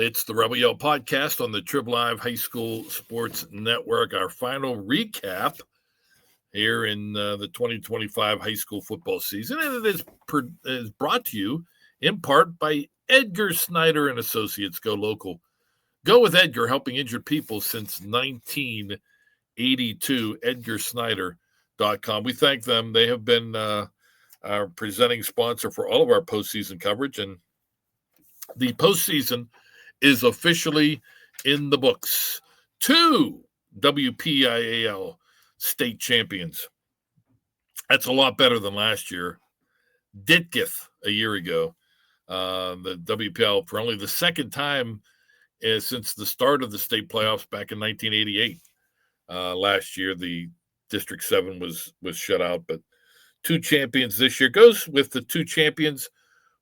It's the Rebel Yell podcast on the Trib Live High School Sports Network. Our final recap here in the 2025 high school football season, and it is brought to you in part by Edgar Snyder and Associates. Go local. Go with Edgar, helping injured people since 1982. EdgarSnyder.com. We thank them. They have been our presenting sponsor for all of our postseason coverage, and the postseason is officially in the books. 2 WPIAL state champions. That's a lot better than last year. Ditgith a year ago. The WPIAL for only the second time since the start of the state playoffs back in 1988. Last year, the District 7 was shut out, but 2 champions this year. Goes with the 2 champions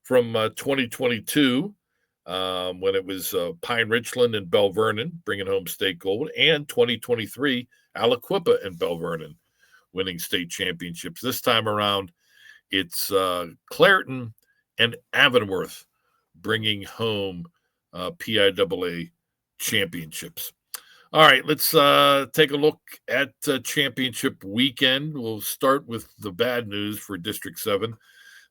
from 2022. When it was Pine Richland and Bell Vernon bringing home state gold, and 2023 Aliquippa and Bell Vernon winning state championships. This time around, it's Clairton and Avonworth bringing home PIAA championships. All right, let's take a look at championship weekend. We'll start with the bad news for District 7.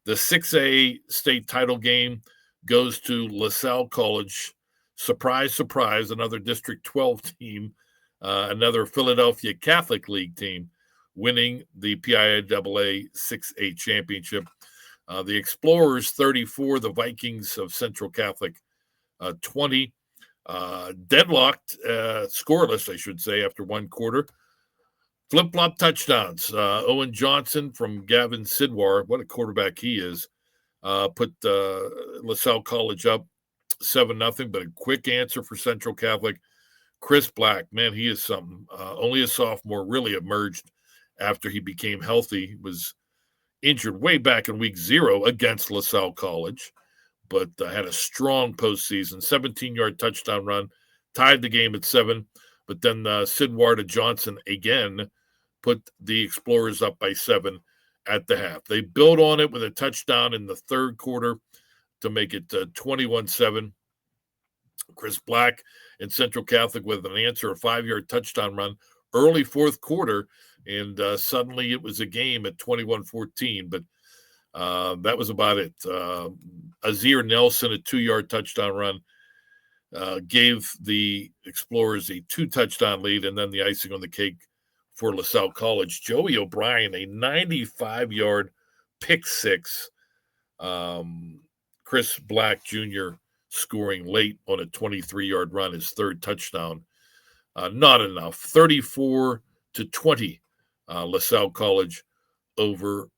The 6A state title game goes to LaSalle College. Surprise, surprise, another District 12 team, another Philadelphia Catholic League team winning the PIAA 6A championship. The Explorers 34, the Vikings of Central Catholic 20. Deadlocked, scoreless, I should say, after one quarter. Flip-flop touchdowns. Owen Johnson from Gavin Sidwar, what a quarterback he is, put LaSalle College up 7-0, but a quick answer for Central Catholic. Chris Black, man, he is something. Only a sophomore, really emerged after he became healthy. Was injured way back in week 0 against LaSalle College, but had a strong postseason. 17-yard touchdown run, tied the game at 7. But then Sidwar to Johnson again put the Explorers up by 7 at the half. They built on it with a touchdown in the third quarter to make it 21-7. Chris Black and Central Catholic with an answer, a 5-yard touchdown run, early fourth quarter, and suddenly it was a game at 21-14. But that was about it. Azir Nelson, a 2-yard touchdown run, gave the Explorers a 2-touchdown lead, and then the icing on the cake for LaSalle College. Joey O'Brien, a 95-yard pick six. Chris Black Jr. scoring late on a 23-yard run, his third touchdown. Not enough. 34-20, LaSalle College over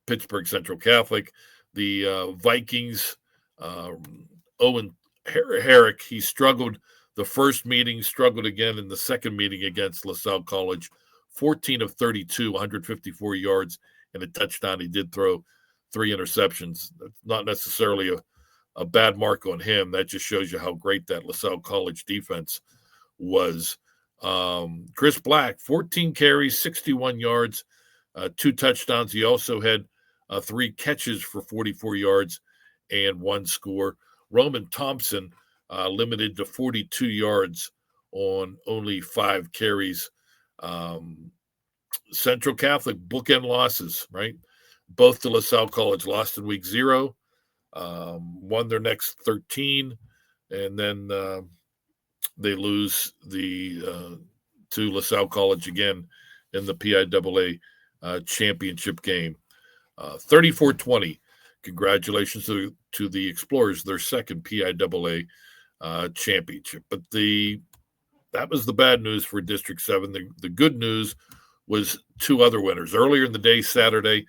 Pittsburgh Central Catholic. The Vikings, Owen Herrick, he struggled the first meeting, struggled again in the second meeting against LaSalle College. 14 of 32, 154 yards, and a touchdown. He did throw 3 interceptions. That's not necessarily a bad mark on him. That just shows you how great that LaSalle College defense was. Chris Black, 14 carries, 61 yards, 2 touchdowns. He also had 3 catches for 44 yards and 1 score. Roman Thompson limited to 42 yards on only 5 carries. Central Catholic bookend losses, right? Both to LaSalle College, lost in week 0, won their next 13, and then they lose to LaSalle College again in the PIAA championship game. 34-20. Congratulations to the Explorers, their second PIAA championship. But that was the bad news for District 7. The good news was 2 other winners. Earlier in the day, Saturday,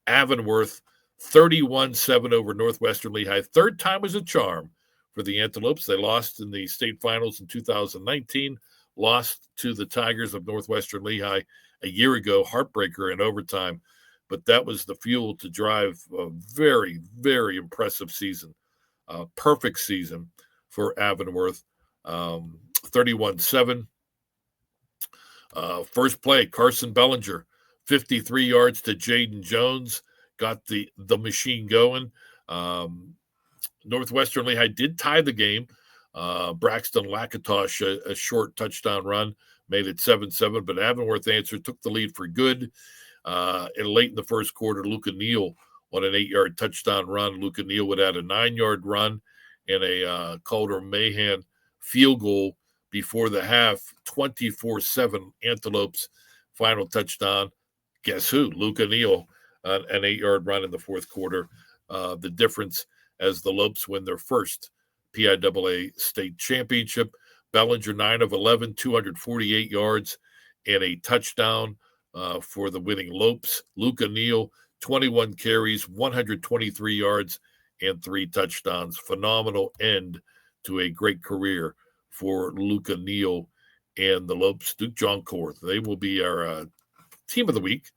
Avonworth 31-7 over Northwestern Lehigh. Third time was a charm for the Antelopes. They lost in the state finals in 2019, lost to the Tigers of Northwestern Lehigh a year ago, heartbreaker in overtime. But that was the fuel to drive a very, very impressive season, perfect season for Avonworth. 31-7. First play, Carson Bellinger, 53 yards to Jaden Jones, got the machine going. Northwestern Lehigh did tie the game Braxton Lakatosh, a short touchdown run, made it 7-7, but Avonworth answered, took the lead for good. And late in the first quarter, Luca Neal on an 8-yard touchdown run. Luca Neal would add a 9-yard run and a Calder Mahan field goal before the half. 24-7 Antelopes final touchdown. Guess who? Luca Neal, an 8-yard run in the fourth quarter. The difference as the Lopes win their first PIAA state championship. Bellinger, 9 of 11, 248 yards and a touchdown for the winning Lopes. Luca Neal, 21 carries, 123 yards, and 3 touchdowns. Phenomenal end to a great career for Luca Neal and the Lopes. Duke Joncourt, they will be our team of the week,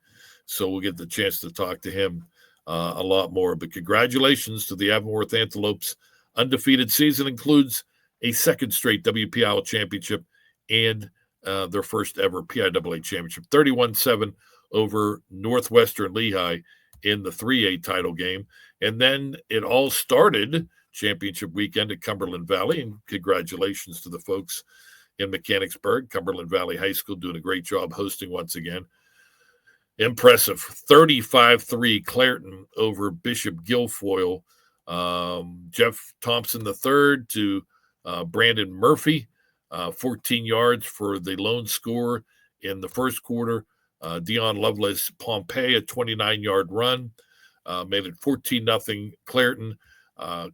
so we'll get the chance to talk to him a lot more. But congratulations to the Avonworth Antelopes. Undefeated season includes a second straight WPIAL championship and their first ever PIAA championship, 31-7 over Northwestern Lehigh in the 3A title game. And then it all started championship weekend at Cumberland Valley. And congratulations to the folks in Mechanicsburg. Cumberland Valley High School doing a great job hosting once again. Impressive. 35-3 Clairton over Bishop Guilfoyle. Jeff Thompson III to Brandon Murphy. 14 yards for the lone scorer in the first quarter. Dion Lovelace Pompey, a 29-yard run, made it 14-0 Clairton.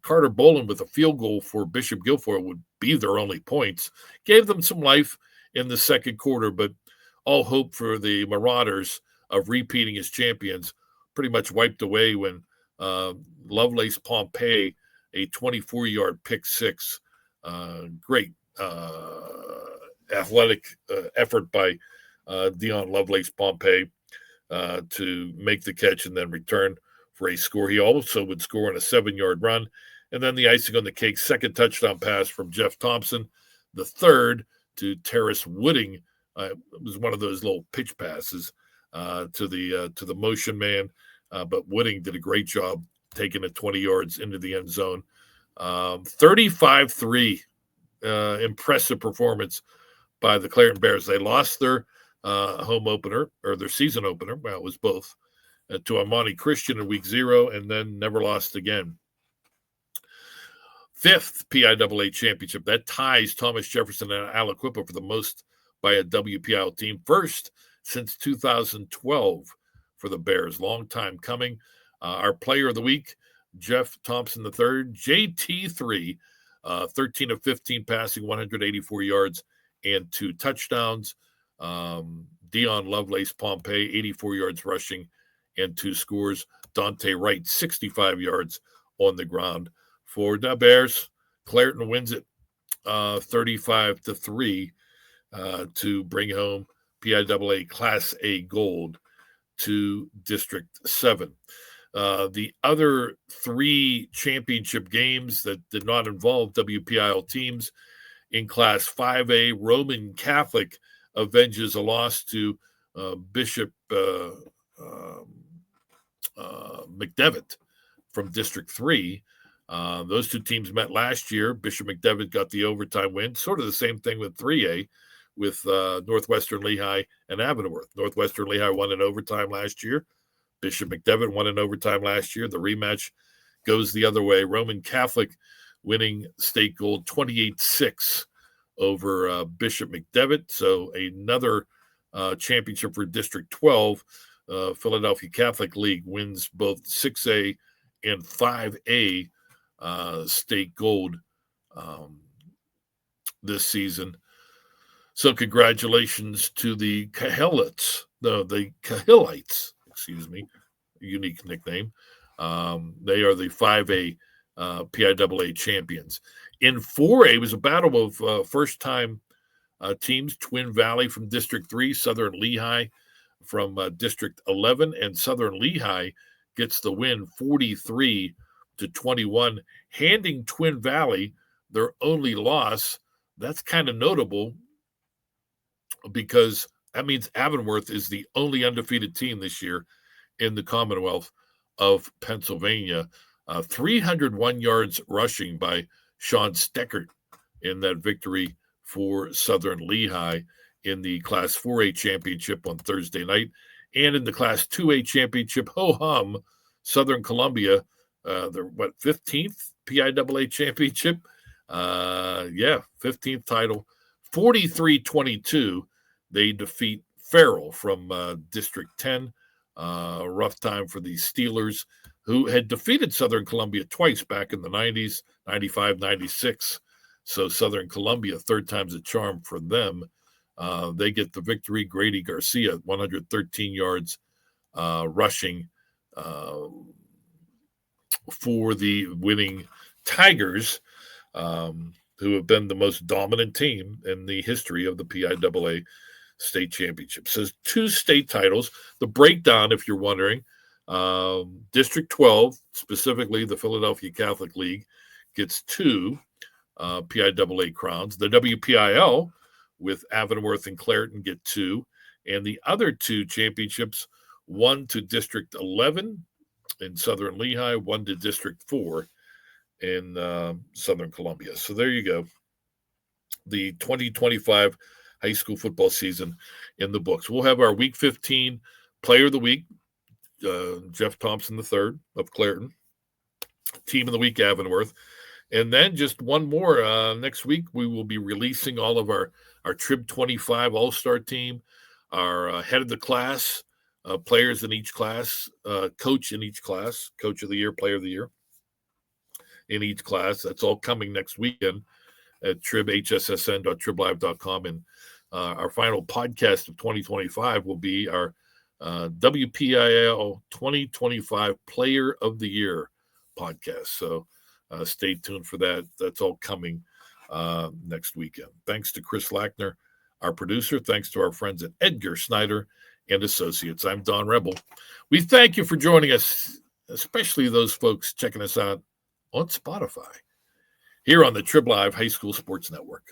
Carter Boland with a field goal for Bishop Guilfoyle would be their only points. Gave them some life in the second quarter, but all hope for the Marauders of repeating as champions pretty much wiped away when Lovelace Pompey, a 24-yard pick six. Great athletic effort by Dion Lovelace Pompey to make the catch and then return for a score. He also would score on a 7-yard run. And then the icing on the cake, second touchdown pass from Jeff Thompson, the third to Terrace Wooding. It was one of those little pitch passes to the motion man, but Wooding did a great job taking it 20 yards into the end zone. 35-3, impressive performance by the Clairton Bears. They lost their home opener, or their season opener, well, it was both, to Amani Christian in week 0, and then never lost again. 5th PIAA championship. That ties Thomas Jefferson and Aliquippa for the most by a WPIAL team. First since 2012 for the Bears. Long time coming. Our player of the week, Jeff Thompson III, JT3, 13 of 15 passing, 184 yards, and 2 touchdowns. Dion Lovelace Pompey, 84 yards rushing, and 2 scores. Dante Wright, 65 yards on the ground for the Bears. Clairton wins it 35-3 to bring home PIAA Class A gold to District 7. The other 3 championship games that did not involve WPIAL teams in Class 5A, Roman Catholic avenges a loss to Bishop McDevitt from District 3. Those 2 teams met last year. Bishop McDevitt got the overtime win. Sort of the same thing with 3A with Northwestern Lehigh and Avonworth. Northwestern Lehigh won in overtime last year. Bishop McDevitt won in overtime last year. The rematch goes the other way. Roman Catholic winning state gold 28-6 over Bishop McDevitt. So another championship for District 12. Philadelphia Catholic League wins both 6A and 5A state gold this season. So congratulations to the Cahillites, excuse me, unique nickname. They are the 5A PIAA champions. In 4A, it was a battle of first-time teams, Twin Valley from District 3, Southern Lehigh from District 11, and Southern Lehigh gets the win 43-21, handing Twin Valley their only loss. That's kind of notable because that means Avonworth is the only undefeated team this year in the Commonwealth of Pennsylvania. 301 yards rushing by Sean Steckert in that victory for Southern Lehigh in the Class 4A championship on Thursday night. And in the Class 2A championship, ho-hum, Southern Columbia, their 15th PIAA championship? 15th title. 43-22, they defeat Farrell from District 10. Rough time for the Steelers, who had defeated Southern Columbia twice back in the 90s, 95, 96. So Southern Columbia, third time's a charm for them. They get the victory. Grady Garcia, 113 yards rushing for the winning Tigers, who have been the most dominant team in the history of the PIAA state championship. So 2 state titles. The breakdown, if you're wondering, District 12, specifically the Philadelphia Catholic League, gets 2 PIAA crowns. The WPIL with Avonworth and Clairton get 2. And the other 2 championships, one to District 11 in Southern Lehigh, one to District 4 in Southern Columbia. So there you go. The 2025 high school football season in the books. We'll have our Week 15 Player of the Week, Jeff Thompson III of Clairton. Team of the Week, Avonworth. And then just one more. Next week, we will be releasing all of our Trib 25 All-Star team, our head of the class, players in each class, coach in each class, coach of the year, player of the year in each class. That's all coming next weekend at tribhssn.triblive.com. And our final podcast of 2025 will be our WPIAL 2025 Player of the Year podcast. So stay tuned for that. That's all coming next weekend. Thanks to Chris Lackner, our producer. Thanks to our friends at Edgar Snyder and Associates. I'm Don Rebel. We thank you for joining us, especially those folks checking us out on Spotify, here on the Trib Live High School Sports Network.